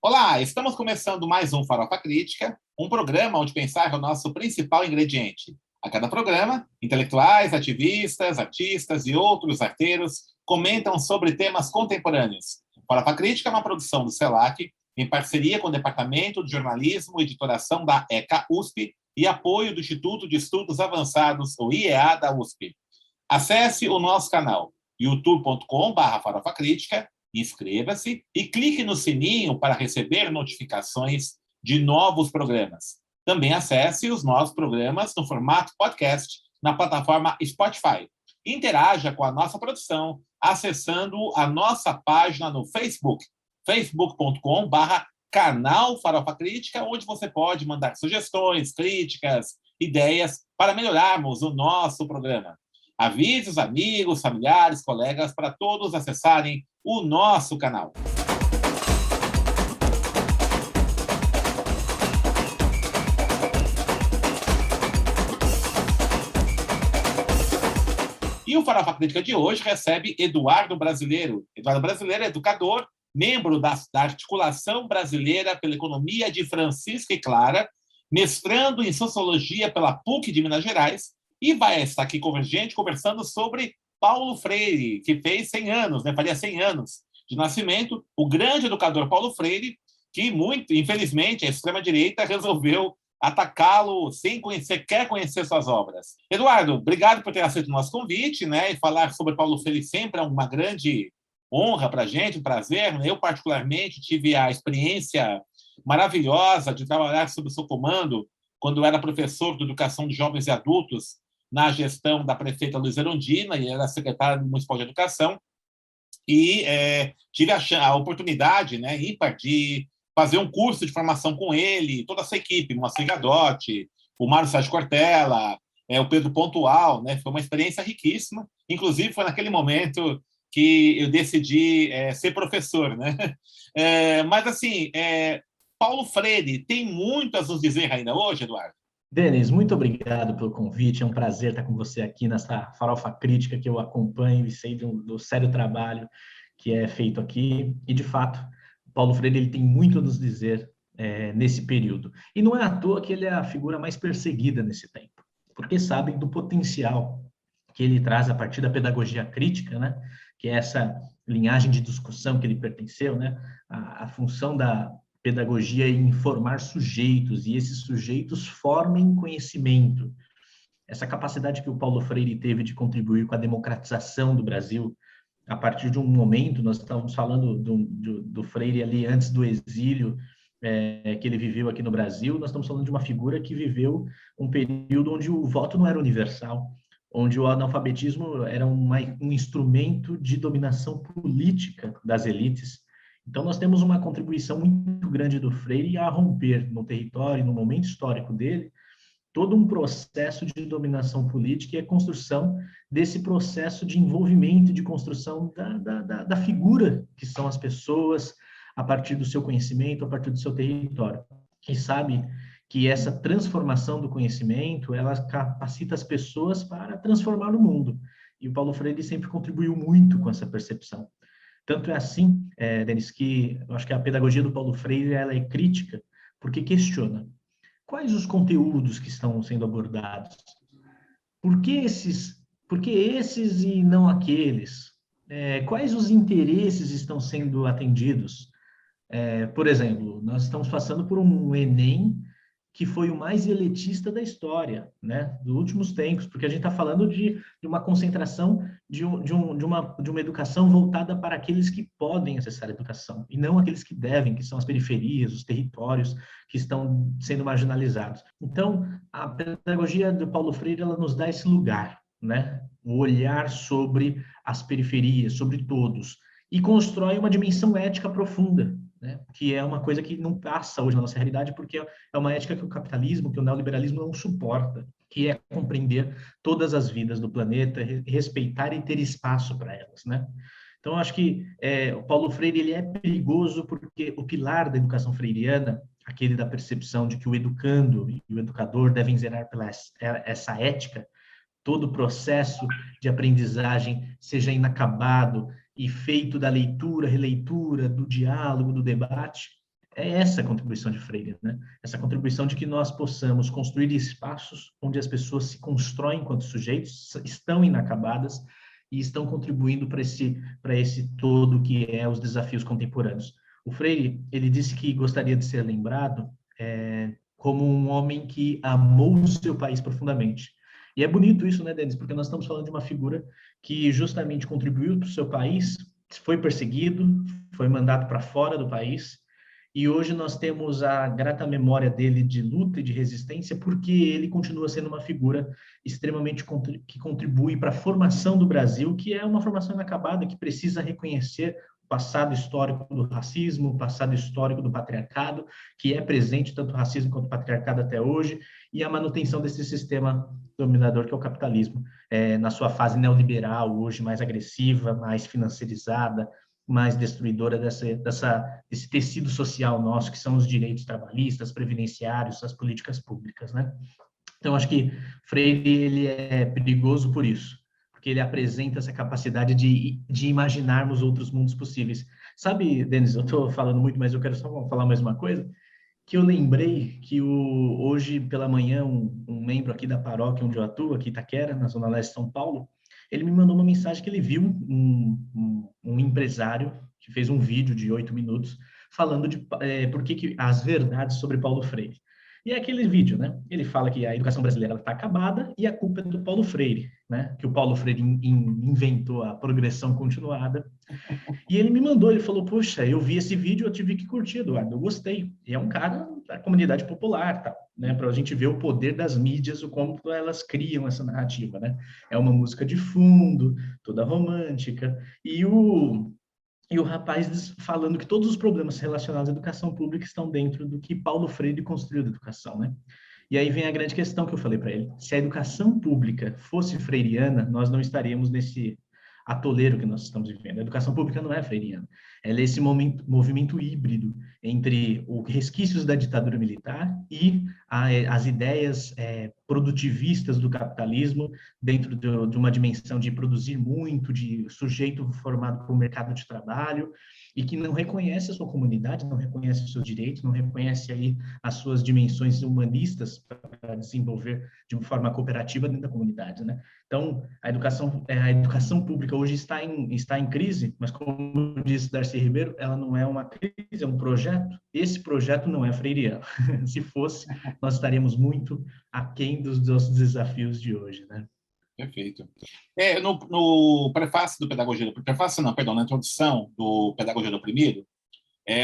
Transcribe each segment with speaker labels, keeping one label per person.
Speaker 1: Olá, estamos começando mais um Farofa Crítica, um programa onde pensar é o nosso principal ingrediente. A cada programa, intelectuais, ativistas, artistas e outros arteiros comentam sobre temas contemporâneos. Farofa Crítica é uma produção do CELAC, em parceria com o Departamento de Jornalismo e Editoração da ECA USP e apoio do Instituto de Estudos Avançados, o IEA da USP. Acesse o nosso canal youtube.com/farofacrítica, inscreva-se e clique no sininho para receber notificações de novos programas. Também acesse os nossos programas no formato podcast na plataforma Spotify. Interaja com a nossa produção acessando a nossa página no Facebook, facebook.com/canal Farofa Crítica, onde você pode mandar sugestões, críticas, ideias para melhorarmos o nosso programa. Avise os amigos, familiares, colegas para todos acessarem o nosso canal. E o Farofa Crítica de hoje recebe Eduardo Brasileiro. Eduardo Brasileiro é educador, membro da Articulação Brasileira pela Economia de Francisca e Clara, mestrando em Sociologia pela PUC de Minas Gerais, e vai estar aqui com a gente conversando sobre Paulo Freire, que fez 100 anos, faria 100 anos de nascimento, o grande educador Paulo Freire, que muito, infelizmente, a extrema-direita resolveu atacá-lo sem conhecer, quer conhecer suas obras. Eduardo, obrigado por ter aceito o nosso convite, e falar sobre Paulo Freire sempre é uma grande honra para a gente, um prazer. Eu, particularmente, tive a experiência maravilhosa de trabalhar sob o seu comando quando eu era professor de Educação de Jovens e Adultos na gestão da prefeita Luiza Erundina, e era secretária municipal de Educação, e tive a oportunidade, ímpar, de fazer um curso de formação com ele, toda essa equipe, o Moacir Gadotti, o Mário Sérgio Cortella, o Pedro Pontual, foi uma experiência riquíssima, inclusive foi naquele momento que eu decidi ser professor, mas, assim, Paulo Freire tem muito a nos dizer ainda hoje, Eduardo?
Speaker 2: Denis, muito obrigado pelo convite. É um prazer estar com você aqui nessa Farofa Crítica que eu acompanho e sei do sério trabalho que é feito aqui. E, de fato, Paulo Freire ele tem muito a nos dizer nesse período. E não é à toa que ele é a figura mais perseguida nesse tempo, porque sabem do potencial que ele traz a partir da pedagogia crítica, que é essa linhagem de discussão que ele pertenceu, a função da pedagogia em formar sujeitos, e esses sujeitos formem conhecimento. Essa capacidade que o Paulo Freire teve de contribuir com a democratização do Brasil, a partir de um momento, nós estávamos falando do Freire ali antes do exílio, que ele viveu aqui no Brasil, nós estamos falando de uma figura que viveu um período onde o voto não era universal, onde o analfabetismo era um instrumento de dominação política das elites. Então, nós temos uma contribuição muito grande do Freire a romper no território, no momento histórico dele, todo um processo de dominação política e a construção desse processo de envolvimento, de construção da figura que são as pessoas, a partir do seu conhecimento, a partir do seu território. E sabe que essa transformação do conhecimento, ela capacita as pessoas para transformar o mundo. E o Paulo Freire sempre contribuiu muito com essa percepção. Tanto é assim, Denis, que eu acho que a pedagogia do Paulo Freire ela é crítica, porque questiona quais os conteúdos que estão sendo abordados, por que esses e não aqueles, quais os interesses estão sendo atendidos. Por exemplo, nós estamos passando por um Enem que foi o mais elitista da história, dos últimos tempos, porque a gente está falando de uma concentração de uma educação voltada para aqueles que podem acessar a educação, e não aqueles que devem, que são as periferias, os territórios que estão sendo marginalizados. Então, a pedagogia do Paulo Freire, ela nos dá esse lugar, o olhar sobre as periferias, sobre todos, e constrói uma dimensão ética profunda, que é uma coisa que não passa hoje na nossa realidade, porque é uma ética que o capitalismo, que o neoliberalismo não suporta, que é compreender todas as vidas do planeta, respeitar e ter espaço para elas, Então, eu acho que o Paulo Freire ele é perigoso porque o pilar da educação freiriana, aquele da percepção de que o educando e o educador devem zelar pela essa ética, todo o processo de aprendizagem seja inacabado e feito da leitura, releitura, do diálogo, do debate, É essa a contribuição de Freire, né? Essa contribuição de que nós possamos construir espaços onde as pessoas se constroem enquanto sujeitos, estão inacabadas e estão contribuindo para esse todo que é os desafios contemporâneos. O Freire, ele disse que gostaria de ser lembrado como um homem que amou o seu país profundamente. E é bonito isso, né, Denis? Porque nós estamos falando de uma figura que justamente contribuiu para o seu país, foi perseguido, foi mandado para fora do país, e hoje nós temos a grata memória dele de luta e de resistência, porque ele continua sendo uma figura extremamente que contribui para a formação do Brasil, que é uma formação inacabada, que precisa reconhecer o passado histórico do racismo, o passado histórico do patriarcado, que é presente tanto o racismo quanto o patriarcado até hoje, e a manutenção desse sistema dominador que é o capitalismo, na sua fase neoliberal, hoje mais agressiva, mais financiarizada, mais destruidora desse tecido social nosso, que são os direitos trabalhistas, previdenciários, as políticas públicas, né? Então, acho que Freire, ele é perigoso por isso, porque ele apresenta essa capacidade de imaginarmos outros mundos possíveis. Sabe, Denis, eu estou falando muito, mas eu quero só falar mais uma coisa, que eu lembrei que hoje pela manhã um membro aqui da paróquia onde eu atuo, aqui em Itaquera, na Zona Leste de São Paulo, ele me mandou uma mensagem que ele viu um empresário que fez um vídeo de 8 minutos falando de por que as verdades sobre Paulo Freire. E é aquele vídeo, né? Ele fala que a educação brasileira está acabada e a culpa é do Paulo Freire, né? Que o Paulo Freire inventou a progressão continuada. E ele me mandou, ele falou, poxa, eu vi esse vídeo, eu tive que curtir, Eduardo, eu gostei. E é um cara da comunidade popular, tá, né, para a gente ver o poder das mídias, o como elas criam essa narrativa, né? É uma música de fundo, toda romântica, e o rapaz falando que todos os problemas relacionados à educação pública estão dentro do que Paulo Freire construiu da educação, né? E aí vem a grande questão que eu falei para ele. Se a educação pública fosse freiriana, nós não estaríamos nesse atoleiro que nós estamos vivendo. A educação pública não é freiriana. Ela é esse movimento híbrido entre os resquícios da ditadura militar e as ideias produtivistas do capitalismo dentro de uma dimensão de produzir muito, de sujeito formado para o mercado de trabalho e que não reconhece a sua comunidade, não reconhece os seus direitos, não reconhece aí as suas dimensões humanistas para desenvolver de uma forma cooperativa dentro da comunidade, né? Então, a educação pública hoje está em crise, mas como disse Darcy Ribeiro, ela não é uma crise, é um projeto. Esse projeto não é freiriano. Se fosse, nós estaríamos muito aquém dos nossos desafios de hoje, né?
Speaker 1: Perfeito. No prefácio do Pedagogia do Prefácio, não, perdão, na introdução do Pedagogia do Oprimido,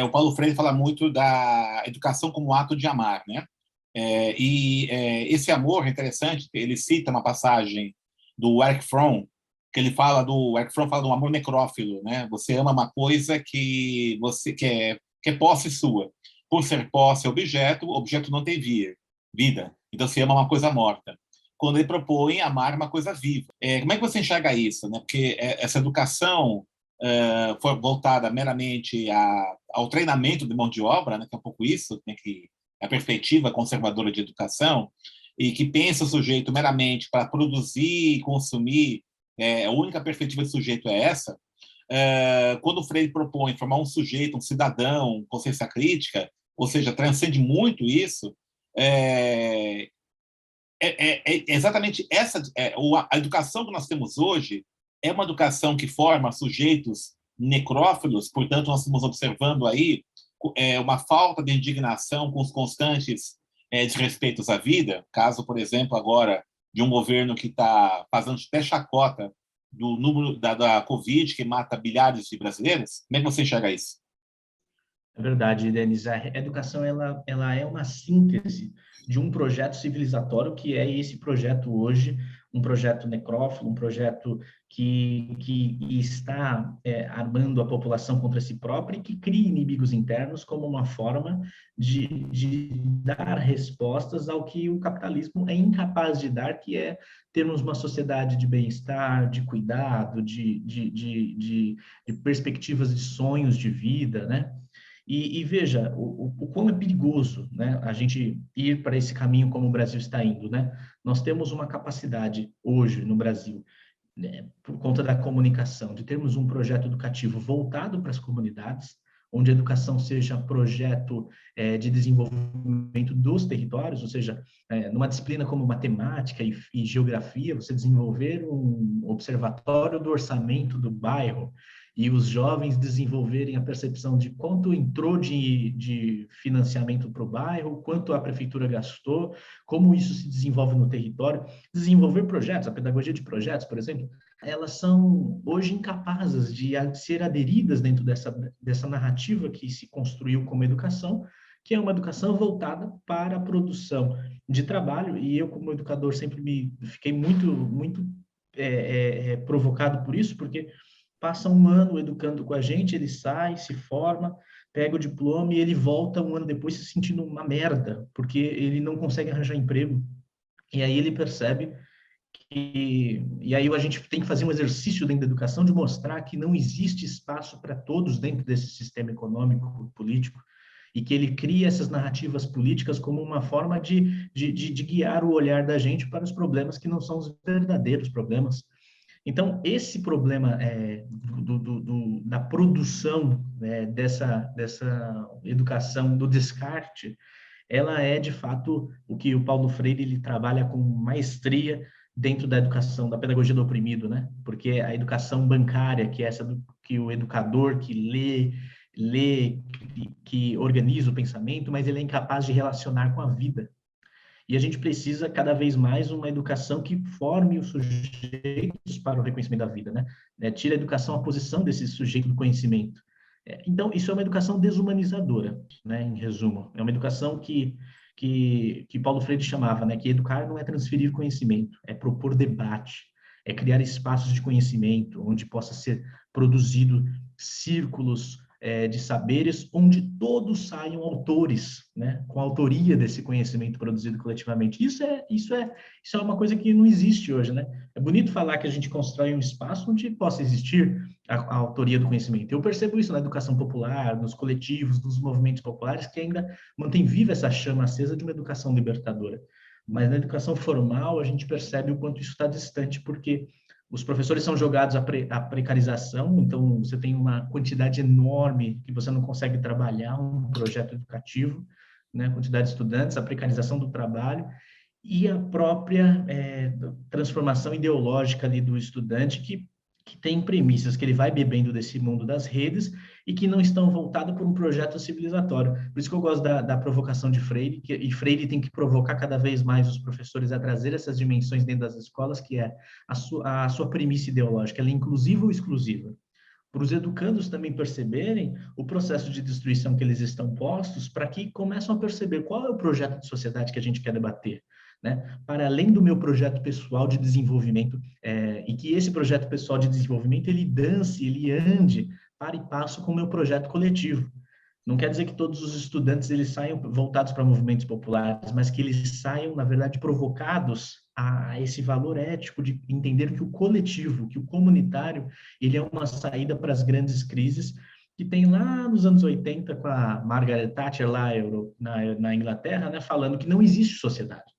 Speaker 1: o Paulo Freire fala muito da educação como ato de amar, né? Esse amor é interessante, ele cita uma passagem do Erich Fromm, que ele fala Erich Fromm fala do amor necrófilo, né? Você ama uma coisa que você que é posse sua. Por ser posse objeto, o objeto não tem vida. Então você ama uma coisa morta. Quando ele propõe amar uma coisa viva. Como é que você enxerga isso, né? Porque essa educação foi voltada meramente ao treinamento de mão de obra, né? Que é um pouco isso, né? Que é a perspectiva conservadora de educação, e que pensa o sujeito meramente para produzir e consumir, a única perspectiva de sujeito é essa. Quando o Freire propõe formar um sujeito, um cidadão, consciência crítica, ou seja, transcende muito isso, exatamente essa. A educação que nós temos hoje é uma educação que forma sujeitos necrófilos, portanto, nós estamos observando aí uma falta de indignação com os constantes desrespeitos à vida, caso, por exemplo, agora de um governo que está fazendo até chacota do número da Covid, que mata bilhares de brasileiros. Como é que você enxerga isso?
Speaker 2: É verdade, Denis. A educação ela é uma síntese de um projeto civilizatório que é esse projeto hoje, um projeto necrófilo, um projeto que está armando a população contra si própria e que cria inimigos internos como uma forma de dar respostas ao que o capitalismo é incapaz de dar, que é termos uma sociedade de bem-estar, de cuidado, de perspectivas de sonhos de vida, né? E veja o quão é perigoso, né, a gente ir para esse caminho como o Brasil está indo, né? Nós temos uma capacidade hoje no Brasil, né, por conta da comunicação, de termos um projeto educativo voltado para as comunidades, onde a educação seja projeto de desenvolvimento dos territórios, ou seja, numa disciplina como matemática e geografia, você desenvolver um observatório do orçamento do bairro e os jovens desenvolverem a percepção de quanto entrou de financiamento para o bairro, quanto a prefeitura gastou, como isso se desenvolve no território, desenvolver projetos, a pedagogia de projetos, por exemplo, elas são hoje incapazes de ser aderidas dentro dessa narrativa que se construiu como educação, que é uma educação voltada para a produção de trabalho, e eu, como educador, sempre fiquei muito provocado por isso, porque passa um ano educando com a gente, ele sai, se forma, pega o diploma e ele volta um ano depois se sentindo uma merda, porque ele não consegue arranjar emprego. E aí ele percebe e aí a gente tem que fazer um exercício dentro da educação de mostrar que não existe espaço para todos dentro desse sistema econômico, político, e que ele cria essas narrativas políticas como uma forma de guiar o olhar da gente para os problemas que não são os verdadeiros problemas. Então, esse problema da produção dessa educação, do descarte, ela é, de fato, o que o Paulo Freire ele trabalha com maestria dentro da educação, da pedagogia do oprimido, né? Porque a educação bancária, que é essa que o educador que lê, que organiza o pensamento, mas ele é incapaz de relacionar com a vida. E a gente precisa, cada vez mais, uma educação que forme os sujeitos para o reconhecimento da vida, né? Tira a educação a posição desse sujeito do conhecimento. Então, isso é uma educação desumanizadora, né? Em resumo. É uma educação que Paulo Freire chamava, né? Que educar não é transferir conhecimento, é propor debate, é criar espaços de conhecimento, onde possa ser produzido círculos de saberes, onde todos saiam autores, né, com a autoria desse conhecimento produzido coletivamente. Isso é uma coisa que não existe hoje, né? É bonito falar que a gente constrói um espaço onde possa existir a autoria do conhecimento. Eu percebo isso na educação popular, nos coletivos, nos movimentos populares, que ainda mantém viva essa chama acesa de uma educação libertadora. Mas na educação formal, a gente percebe o quanto isso está distante, porque os professores são jogados à precarização, então você tem uma quantidade enorme que você não consegue trabalhar um projeto educativo, né? Quantidade de estudantes, a precarização do trabalho e a própria transformação ideológica ali do estudante que tem premissas que ele vai bebendo desse mundo das redes e que não estão voltadas por um projeto civilizatório. Por isso que eu gosto da provocação de Freire, e Freire tem que provocar cada vez mais os professores a trazer essas dimensões dentro das escolas, que é a sua premissa ideológica, ela é inclusiva ou exclusiva? Para os educandos também perceberem o processo de destruição que eles estão postos, para que começam a perceber qual é o projeto de sociedade que a gente quer debater, né? Para além do meu projeto pessoal de desenvolvimento, e que esse projeto pessoal de desenvolvimento, ele dance, ele ande para e passo com o meu projeto coletivo. Não quer dizer que todos os estudantes eles saiam voltados para movimentos populares, mas que eles saiam, na verdade, provocados a esse valor ético de entender que o coletivo, que o comunitário, ele é uma saída para as grandes crises que tem lá nos anos 80 com a Margaret Thatcher lá na Inglaterra, né, falando que não existe sociedade,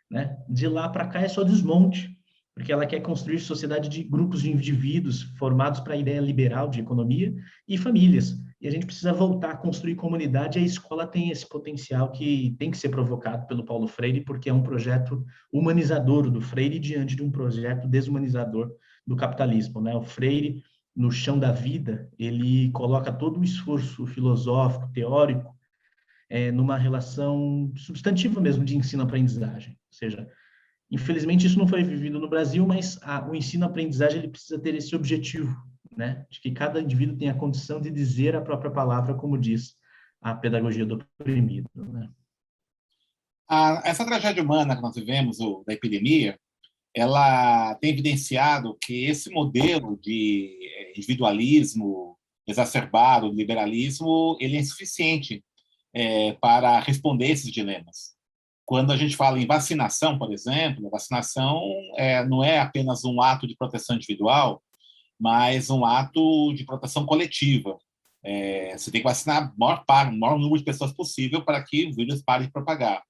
Speaker 2: né? De lá para cá é só desmonte, porque ela quer construir sociedade de grupos de indivíduos formados para a ideia liberal de economia e famílias. E a gente precisa voltar a construir comunidade, e a escola tem esse potencial que tem que ser provocado pelo Paulo Freire, porque é um projeto humanizador do Freire diante de um projeto desumanizador do capitalismo, né? O Freire, no chão da vida, ele coloca todo o esforço filosófico, teórico, numa relação substantiva mesmo de ensino-aprendizagem. Ou seja, infelizmente isso não foi vivido no Brasil, mas o ensino-aprendizagem ele precisa ter esse objetivo, né? De que cada indivíduo tenha a condição de dizer a própria palavra, como diz a pedagogia do oprimido, né?
Speaker 1: Essa tragédia humana que nós vivemos, da epidemia, ela tem evidenciado que esse modelo de individualismo exacerbado, liberalismo, ele é insuficiente para responder esses dilemas. Quando a gente fala em vacinação, por exemplo, a vacinação não é apenas um ato de proteção individual, mas um ato de proteção coletiva. Você tem que vacinar o maior número de pessoas possível para que o vírus pare de propagar.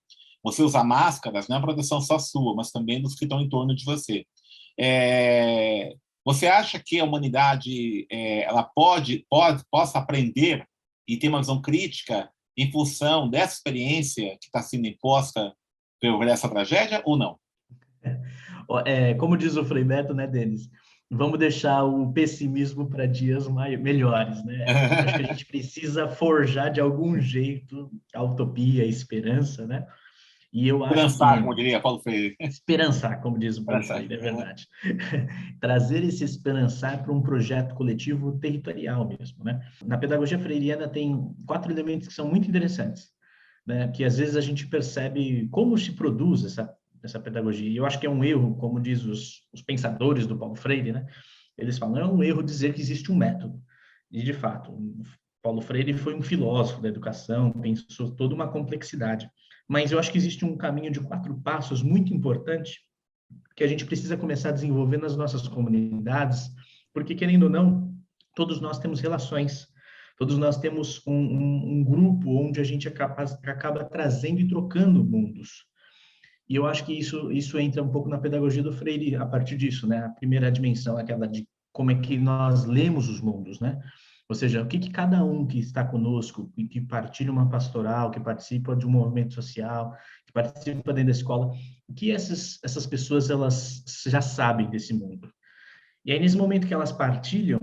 Speaker 1: Você usar máscaras não é uma proteção só sua, mas também dos que estão em torno de você. Você acha que a humanidade ela possa aprender e ter uma visão crítica em função dessa experiência que está sendo imposta por essa tragédia, ou não?
Speaker 2: Como diz o Frei Beto, né, Denis? Vamos deixar o pessimismo para dias melhores, né? Acho que a gente precisa forjar de algum jeito a utopia, a esperança, né? E eu acho que
Speaker 1: Esperançar, como diria Paulo Freire.
Speaker 2: esperançar, como diz o Paulo
Speaker 1: Esperançar.
Speaker 2: Freire, é verdade. Trazer esse esperançar para um projeto coletivo territorial mesmo, né? Na pedagogia freiriana tem 4 elementos que são muito interessantes, né? Que às vezes a gente percebe como se produz essa pedagogia. E eu acho que é um erro, como diz os pensadores do Paulo Freire, né? Eles falam, é um erro dizer que existe um método. E, de fato, Paulo Freire foi um filósofo da educação, pensou toda uma complexidade. Mas eu acho que existe um caminho de 4 passos muito importante que a gente precisa começar a desenvolver nas nossas comunidades, porque, querendo ou não, todos nós temos relações, todos nós temos um grupo onde a gente acaba trazendo e trocando mundos. E eu acho que isso entra um pouco na pedagogia do Freire a partir disso, né? A primeira dimensão é aquela de como é que nós lemos os mundos, né? Ou seja, o que cada um que está conosco, que partilha uma pastoral, que participa de um movimento social, que participa dentro da escola, o que essas pessoas elas já sabem desse mundo. E aí, nesse momento que elas partilham,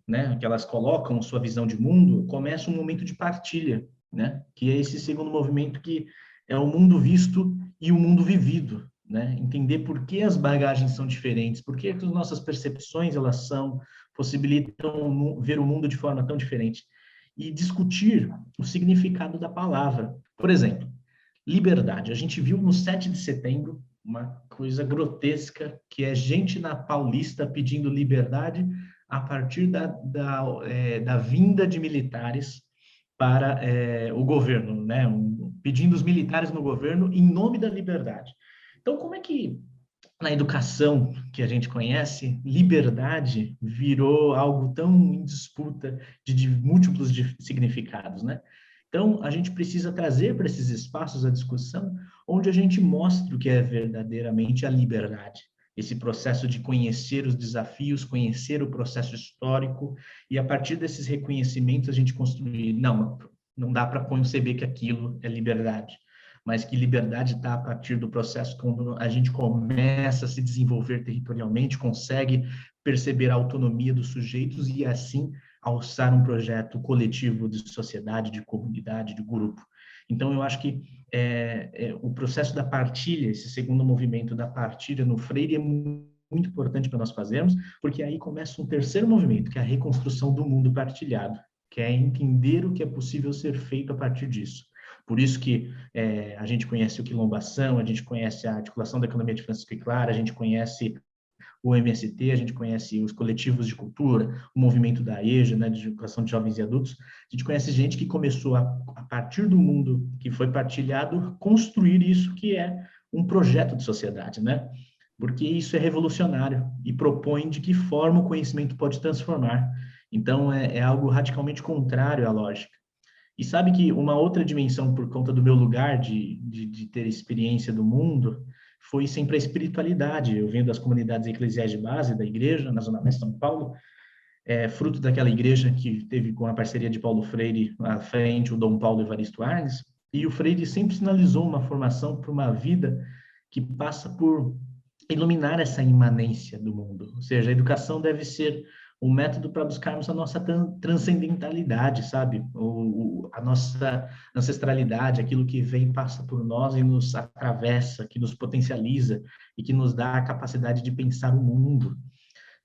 Speaker 2: né, que elas colocam sua visão de mundo, começa um momento de partilha, né? Que é esse segundo movimento que é o mundo visto e o mundo vivido, né? Entender por que as bagagens são diferentes, por que as nossas percepções elas possibilitam ver o mundo de forma tão diferente e discutir o significado da palavra. Por exemplo, liberdade. A gente viu no 7 de setembro uma coisa grotesca, que é gente na Paulista pedindo liberdade a partir da vinda de militares para o governo, né? Pedindo os militares no governo em nome da liberdade. Então, como é que na educação que a gente conhece, liberdade virou algo tão em disputa de múltiplos significados, né? Então, a gente precisa trazer para esses espaços a discussão onde a gente mostra o que é verdadeiramente a liberdade. Esse processo de conhecer os desafios, conhecer o processo histórico, e a partir desses reconhecimentos a gente construir, não dá para conceber que aquilo é liberdade, mas que liberdade está a partir do processo quando a gente começa a se desenvolver territorialmente, consegue perceber a autonomia dos sujeitos e, assim, alçar um projeto coletivo de sociedade, de comunidade, de grupo. Então, eu acho que o processo da partilha, esse segundo movimento da partilha no Freire é muito importante para nós fazermos, porque aí começa um terceiro movimento, que é a reconstrução do mundo partilhado, que é entender o que é possível ser feito a partir disso. Por isso que a gente conhece o Quilombação, a gente conhece a articulação da economia de Francisco e Clara, a gente conhece o MST, a gente conhece os coletivos de cultura, o movimento da EJA, né, de educação de jovens e adultos. A gente conhece gente que começou, a partir do mundo que foi partilhado, construir isso que é um projeto de sociedade, né? Porque isso é revolucionário e propõe de que forma o conhecimento pode transformar. Então, é algo radicalmente contrário à lógica. E sabe que uma outra dimensão, por conta do meu lugar de ter experiência do mundo, foi sempre a espiritualidade. Eu venho das comunidades eclesiais de base da igreja, na Zona Leste de São Paulo, fruto daquela igreja que teve com a parceria de Paulo Freire à frente, o Dom Paulo Evaristo Arnes, e o Freire sempre sinalizou uma formação para uma vida que passa por iluminar essa imanência do mundo. Ou seja, a educação deve ser um método para buscarmos a nossa transcendentalidade, sabe? A nossa ancestralidade, aquilo que vem, passa por nós e nos atravessa, que nos potencializa e que nos dá a capacidade de pensar o mundo,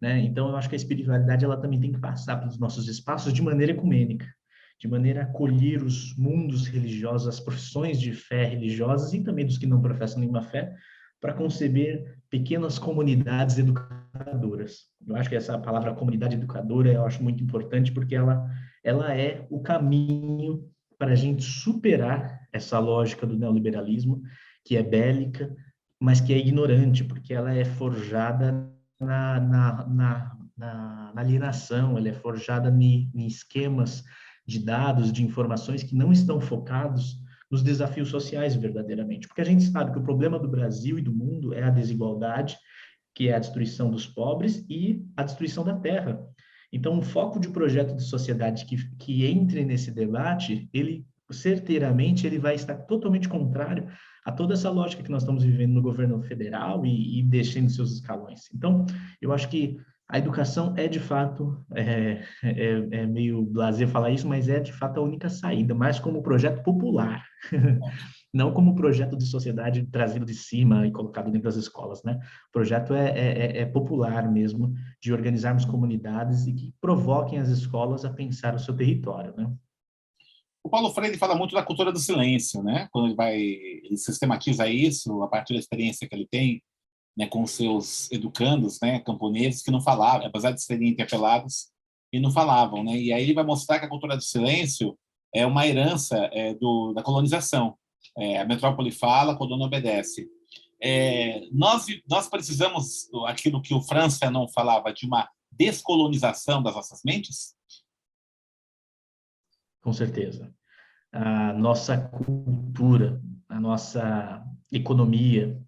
Speaker 2: né? Então, eu acho que a espiritualidade ela também tem que passar pelos nossos espaços de maneira ecumênica, de maneira a acolher os mundos religiosos, as profissões de fé religiosas e também dos que não professam nenhuma fé, para conceber pequenas comunidades educadoras. Eu acho que essa palavra comunidade educadora eu acho muito importante porque ela é o caminho para a gente superar essa lógica do neoliberalismo, que é bélica, mas que é ignorante, porque ela é forjada na alienação, ela é forjada em esquemas de dados, de informações que não estão focados nos desafios sociais verdadeiramente. Porque a gente sabe que o problema do Brasil e do mundo é a desigualdade, que é a destruição dos pobres e a destruição da terra. Então, um foco de projeto de sociedade que entre nesse debate, ele certeiramente ele vai estar totalmente contrário a toda essa lógica que nós estamos vivendo no governo federal e descendo seus escalões. Então, eu acho que a educação é, de fato, é meio blasé falar isso, mas é, de fato, a única saída, mais como projeto popular, não como projeto de sociedade trazido de cima e colocado dentro das escolas, né? O projeto é popular mesmo, de organizarmos comunidades e que provoquem as escolas a pensar o seu território, né?
Speaker 1: O Paulo Freire fala muito da cultura do silêncio, né? Quando ele sistematiza isso a partir da experiência que ele tem, né, com seus educandos, né, camponeses que não falavam, apesar de serem interpelados, e não falavam, né? E aí ele vai mostrar que a cultura do silêncio é uma herança da colonização. A metrópole fala, quando não obedece. Nós precisamos aquilo que o Franz Fanon falava de uma descolonização das nossas mentes?
Speaker 2: Com certeza. A nossa cultura, a nossa economia,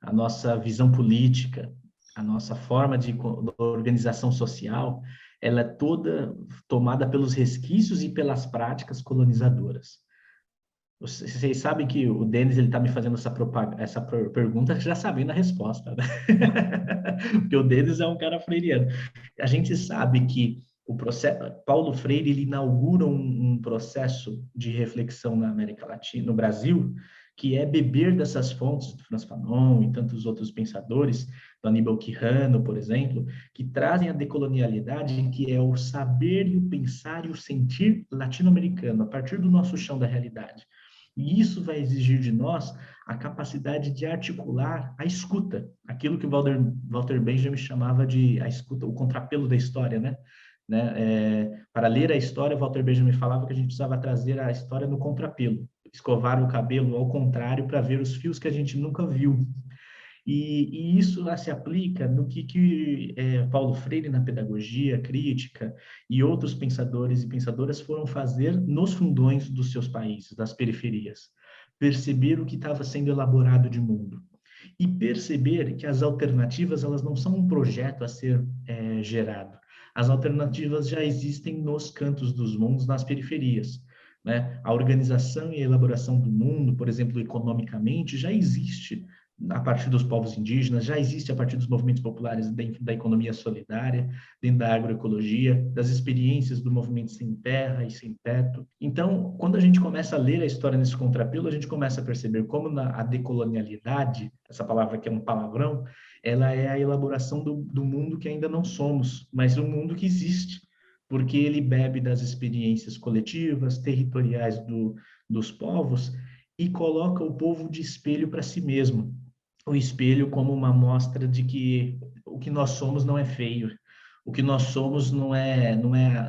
Speaker 2: a nossa visão política, a nossa forma de organização social, ela é toda tomada pelos resquícios e pelas práticas colonizadoras. Vocês sabem que o Denis ele está me fazendo essa pergunta já sabendo a resposta, né? Porque o Denis é um cara freiriano. A gente sabe que o processo, Paulo Freire ele inaugura um processo de reflexão na América Latina, no Brasil, que é beber dessas fontes do Franz Fanon e tantos outros pensadores, do Aníbal Quijano, por exemplo, que trazem a decolonialidade, que é o saber e o pensar e o sentir latino-americano, a partir do nosso chão da realidade. E isso vai exigir de nós a capacidade de articular a escuta, aquilo que o Walter Benjamin chamava de a escuta, o contrapelo da história, né? Para ler a história, Walter Benjamin falava que a gente precisava trazer a história no contrapelo, escovar o cabelo ao contrário para ver os fios que a gente nunca viu. E isso se aplica no que Paulo Freire, na pedagogia crítica, e outros pensadores e pensadoras foram fazer nos fundões dos seus países, das periferias. Perceber o que estava sendo elaborado de mundo. E perceber que as alternativas elas não são um projeto a ser gerado. As alternativas já existem nos cantos dos mundos, nas periferias. Né? A organização e a elaboração do mundo, por exemplo, economicamente, já existe a partir dos povos indígenas, já existe a partir dos movimentos populares dentro da economia solidária, dentro da agroecologia, das experiências do movimento sem terra e sem teto. Então, quando a gente começa a ler a história nesse contrapelo, a gente começa a perceber como a decolonialidade, essa palavra que é um palavrão, ela é a elaboração do mundo que ainda não somos, mas um mundo que existe, porque ele bebe das experiências coletivas, territoriais dos povos, e coloca o povo de espelho para si mesmo. O espelho como uma mostra de que o que nós somos não é feio, o que nós somos não é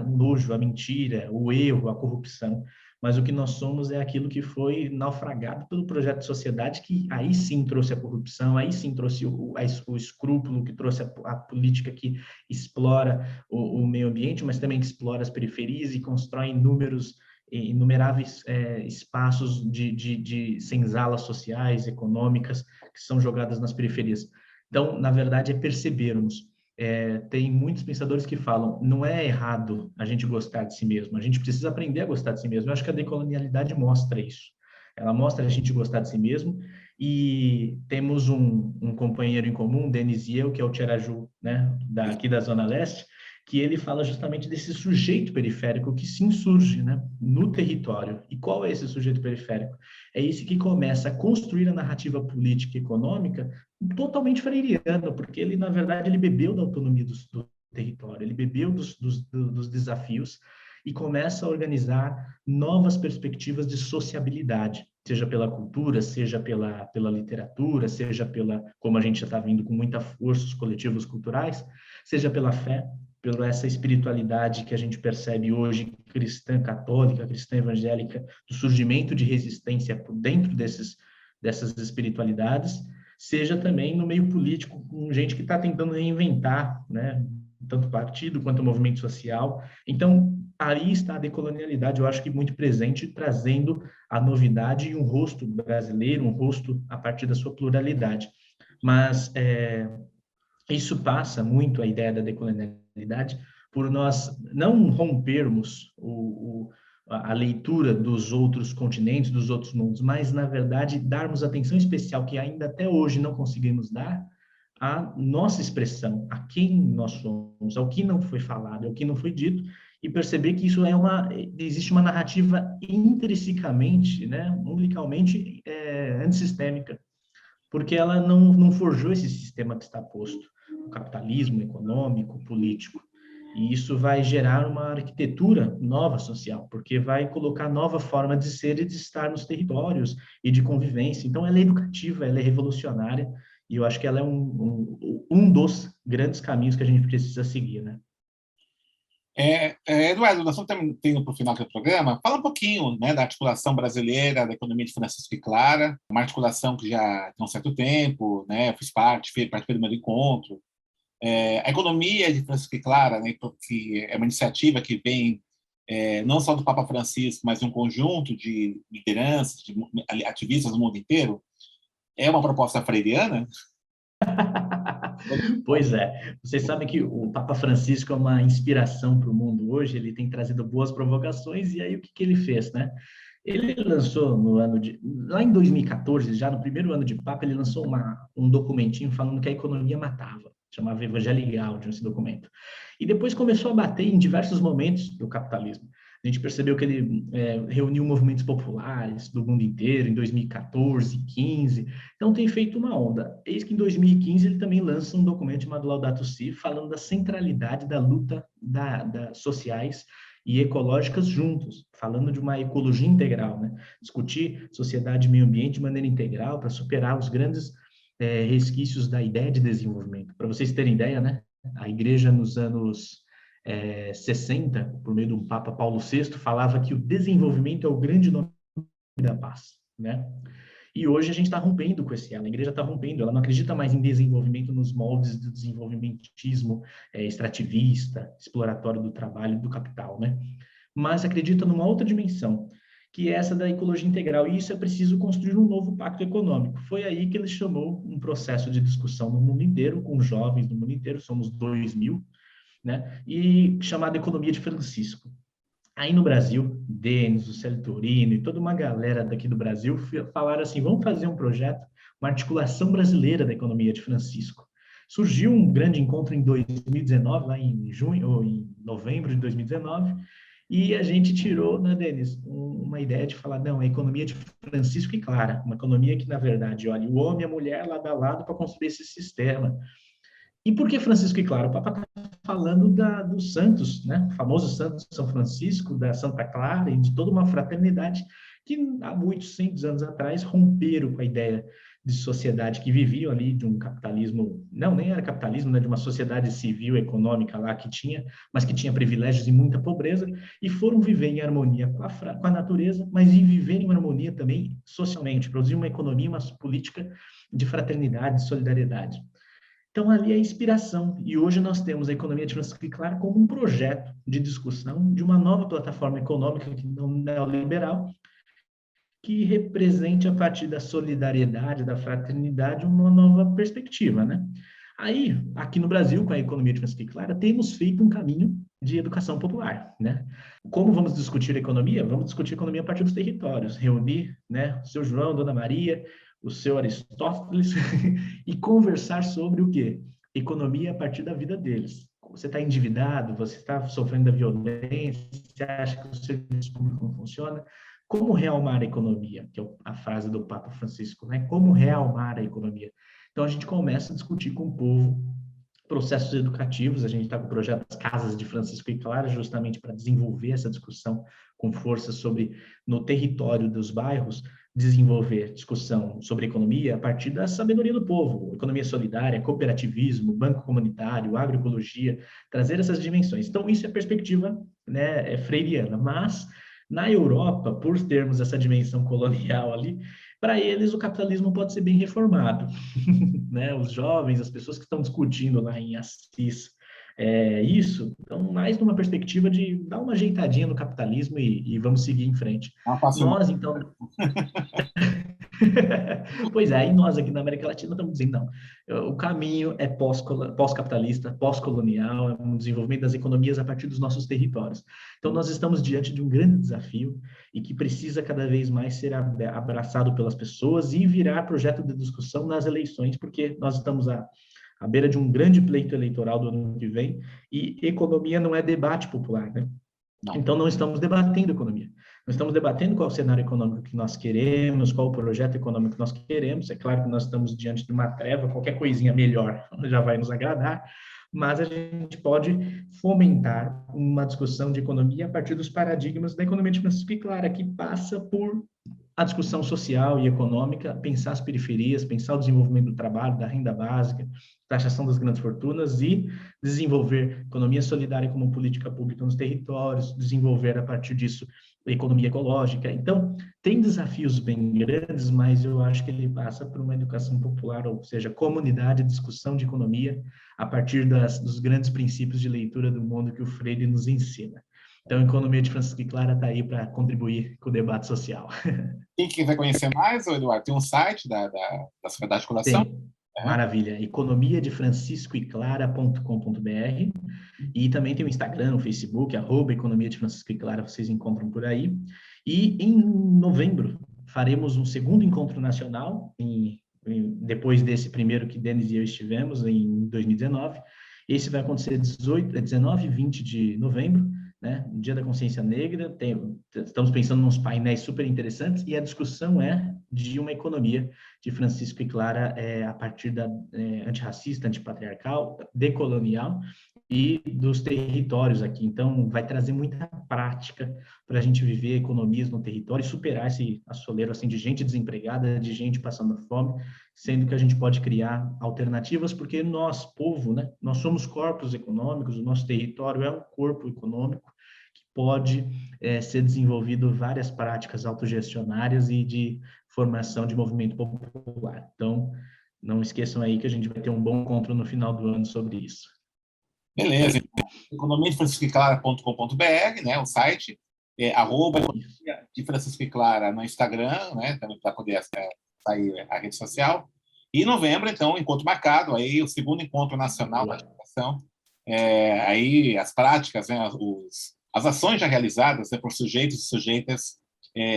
Speaker 2: o nojo, a mentira, o erro, a corrupção, mas o que nós somos é aquilo que foi naufragado pelo projeto de sociedade, que aí sim trouxe a corrupção, aí sim trouxe o escrúpulo, que trouxe a política que explora o meio ambiente, mas também que explora as periferias e constrói inumeráveis espaços de senzalas sociais, econômicas, que são jogadas nas periferias. Então, na verdade, é percebermos. Tem muitos pensadores que falam, não é errado a gente gostar de si mesmo, a gente precisa aprender a gostar de si mesmo. Eu acho que a decolonialidade mostra isso. Ela mostra a gente gostar de si mesmo, e temos um companheiro em comum, Denis e eu, que é o Tcheraju, né, aqui da Zona Leste, que ele fala justamente desse sujeito periférico que se insurge, né, no território. E qual é esse sujeito periférico? É esse que começa a construir a narrativa política e econômica totalmente freiriano, porque ele, na verdade, ele bebeu da autonomia do território, ele bebeu dos desafios e começa a organizar novas perspectivas de sociabilidade, seja pela cultura, seja pela literatura, seja como a gente já está vendo com muita força, os coletivos culturais, seja pela fé, pela essa espiritualidade que a gente percebe hoje, cristã católica, cristã evangélica, do surgimento de resistência por dentro dessas espiritualidades, seja também no meio político, com gente que está tentando reinventar, né, tanto partido quanto movimento social. Então, aí está a decolonialidade, eu acho que muito presente, trazendo a novidade e um rosto brasileiro, um rosto a partir da sua pluralidade. Mas isso passa muito, a ideia da decolonialidade, por nós não rompermos a leitura dos outros continentes, dos outros mundos, mas, na verdade, darmos atenção especial, que ainda até hoje não conseguimos dar, à nossa expressão, a quem nós somos, ao que não foi falado, ao que não foi dito, e perceber que isso existe uma narrativa intrinsecamente, né, umbilicalmente antissistêmica, porque ela não forjou esse sistema que está posto, o capitalismo econômico, político. E isso vai gerar uma arquitetura nova social, porque vai colocar nova forma de ser e de estar nos territórios e de convivência. Então, ela é educativa, ela é revolucionária, e eu acho que ela é um dos grandes caminhos que a gente precisa seguir, né?
Speaker 1: Eduardo, nós estamos indo para o final do programa. Fala um pouquinho, né, da articulação brasileira, da economia de Francisco e Clara, uma articulação que já tem um certo tempo, né, fiz participei do primeiro encontro. A economia de Francisco e Clara, né, que é uma iniciativa que vem não só do Papa Francisco, mas de um conjunto de lideranças, de ativistas do mundo inteiro, é uma proposta freiriana?
Speaker 2: Pois é, vocês sabem que o Papa Francisco é uma inspiração para o mundo hoje, ele tem trazido boas provocações, e aí o que ele fez, né? Ele lançou lá em 2014, já no primeiro ano de Papa, ele lançou um documentinho falando que a economia matava, chamava Evangelii Gaudium esse documento. E depois começou a bater em diversos momentos do capitalismo. A gente percebeu que ele reuniu movimentos populares do mundo inteiro em 2014, 15. Então tem feito uma onda. Eis que em 2015 ele também lança um documento chamado Laudato Si, falando da centralidade da luta sociais e ecológicas juntos, falando de uma ecologia integral, né? Discutir sociedade e meio ambiente de maneira integral para superar os grandes resquícios da ideia de desenvolvimento. Para vocês terem ideia, né? A igreja nos anos 60, por meio do Papa Paulo VI, falava que o desenvolvimento é o grande nome da paz, né? E hoje a gente está rompendo com esse elo, a igreja está rompendo, ela não acredita mais em desenvolvimento nos moldes do desenvolvimentismo extrativista, exploratório do trabalho e do capital, né? Mas acredita numa outra dimensão, que é essa da ecologia integral, e isso é preciso construir um novo pacto econômico. Foi aí que ele chamou um processo de discussão no mundo inteiro, com jovens no mundo inteiro, somos 2.000, né? E chamado Economia de Francisco. Aí no Brasil, Denis, o Célio Turino e toda uma galera daqui do Brasil falaram assim, vamos fazer um projeto, uma articulação brasileira da economia de Francisco. Surgiu um grande encontro em 2019, lá em junho ou em novembro de 2019, e a gente tirou, né, Denis, uma ideia de falar, não, a economia de Francisco e Clara, uma economia que, na verdade, olha, o homem e a mulher lado a lado para construir esse sistema. E por que Francisco e Clara? O Papa está falando dos santos, né? O famoso santo São Francisco, da Santa Clara, e de toda uma fraternidade que há muitos centos anos atrás romperam com a ideia de sociedade que viviam ali de um capitalismo, não, nem era capitalismo, né? De uma sociedade civil, econômica lá que tinha, mas que tinha privilégios e muita pobreza, e foram viver em harmonia com a natureza, mas em viver em harmonia também socialmente, produzir uma economia, uma política de fraternidade, de solidariedade. Então, ali é a inspiração. E hoje nós temos a economia de Francisco e Clara como um projeto de discussão de uma nova plataforma econômica neoliberal que represente, a partir da solidariedade, da fraternidade, uma nova perspectiva, né? Aí, aqui no Brasil, com a economia de Francisco e Clara, temos feito um caminho de educação popular, né? Como vamos discutir economia? Vamos discutir economia a partir dos territórios, reunir, né, o seu João, Dona Maria, o seu Aristóteles e conversar sobre o quê? Economia a partir da vida deles. Você está endividado, você está sofrendo da violência, você acha que o serviço público não funciona? Como realmar a economia? Que é a frase do Papa Francisco, né? Como realmar a economia? Então, a gente começa a discutir com o povo processos educativos. A gente está com o projeto das Casas de Francisco e Clara, justamente para desenvolver essa discussão com força sobre, no território dos bairros, desenvolver discussão sobre economia a partir da sabedoria do povo, economia solidária, cooperativismo, banco comunitário, agroecologia, trazer essas dimensões. Então, isso é perspectiva, né, freiriana, mas na Europa, por termos essa dimensão colonial ali, para eles o capitalismo pode ser bem reformado, né? Os jovens, as pessoas que estão discutindo lá em Assis, isso, então, mais numa perspectiva de dar uma ajeitadinha no capitalismo e vamos seguir em frente. Nós, então... Pois é, e nós aqui na América Latina estamos dizendo, não, o caminho é pós-capitalista, pós-colonial, é um desenvolvimento das economias a partir dos nossos territórios. Então, nós estamos diante de um grande desafio e que precisa cada vez mais ser abraçado pelas pessoas e virar projeto de discussão nas eleições, porque nós estamos à beira de um grande pleito eleitoral do ano que vem e economia não é debate popular, né?
Speaker 1: Não.
Speaker 2: Então, não estamos debatendo economia. Nós estamos debatendo qual é o cenário econômico que nós queremos, qual o projeto econômico que nós queremos. É claro que nós estamos diante de uma treva, qualquer coisinha melhor já vai nos agradar, mas a gente pode fomentar uma discussão de economia a partir dos paradigmas da economia de Francisco Clara, que passa por a discussão social e econômica, pensar as periferias, pensar o desenvolvimento do trabalho, da renda básica, taxação das grandes fortunas e desenvolver economia solidária como política pública nos territórios, desenvolver a partir disso economia ecológica. Então, tem desafios bem grandes, mas eu acho que ele passa por uma educação popular, ou seja, comunidade, discussão de economia a partir dos grandes princípios de leitura do mundo que o Freire nos ensina. Então, a economia de Francisco Clara está aí para contribuir com o debate social.
Speaker 1: Quem quiser conhecer mais, Eduardo, tem um site da Sociedade de Colação?
Speaker 2: Tem. Maravilha. economiadefranciscoeclara.com.br e também tem o Instagram, o Facebook, @Economia de Francisco e Clara, vocês encontram por aí. E em novembro faremos um segundo encontro nacional, depois desse primeiro que Denis e eu estivemos, em 2019. Esse vai acontecer 19 e 20 de novembro, né? Dia da Consciência Negra. Estamos pensando nos painéis super interessantes e a discussão é de uma economia de Francisco e Clara a partir da antirracista, antipatriarcal, decolonial e dos territórios aqui. Então, vai trazer muita prática para a gente viver economias no território e superar esse assoleiro assim, de gente desempregada, de gente passando fome, sendo que a gente pode criar alternativas, porque nós, povo, né, nós somos corpos econômicos, o nosso território é um corpo econômico que pode ser desenvolvido várias práticas autogestionárias e de formação de movimento popular. Então, não esqueçam aí que a gente vai ter um bom encontro no final do ano sobre isso.
Speaker 1: Beleza. Então, economiadefranciscoeclara.com.br, né, o site, @de Francisco e Clara no Instagram, né, também para poder sair a rede social. E em novembro, então, encontro marcado, aí o segundo encontro nacional da educação, aí as práticas, né, as ações já realizadas, né, por sujeitos e sujeitas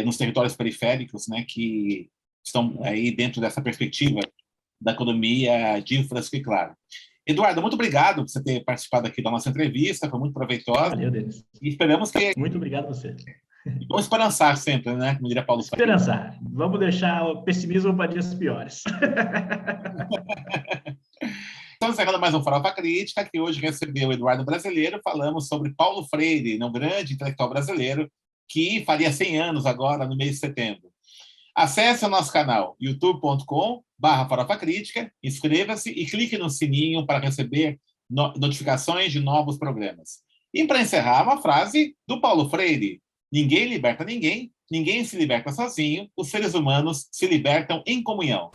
Speaker 1: nos territórios periféricos, né, que estão aí dentro dessa perspectiva da economia de Francisco e Clara. Eduardo, muito obrigado por você ter participado aqui da nossa entrevista, foi muito proveitosa.
Speaker 2: Valeu, Denis.
Speaker 1: E esperamos que...
Speaker 2: Muito obrigado a você.
Speaker 1: Vamos esperançar sempre, né? Como diria Paulo Freire.
Speaker 2: Esperançar. Vamos deixar o pessimismo para dias piores.
Speaker 1: Estamos encerrando mais um Farofa Crítica, que hoje recebeu o Eduardo Brasileiro. Falamos sobre Paulo Freire, um grande intelectual brasileiro, que faria 100 anos agora, no mês de setembro. Acesse o nosso canal youtube.com/Farofa Crítica, inscreva-se e clique no sininho para receber notificações de novos programas. E para encerrar, uma frase do Paulo Freire: ninguém liberta ninguém, ninguém se liberta sozinho, os seres humanos se libertam em comunhão.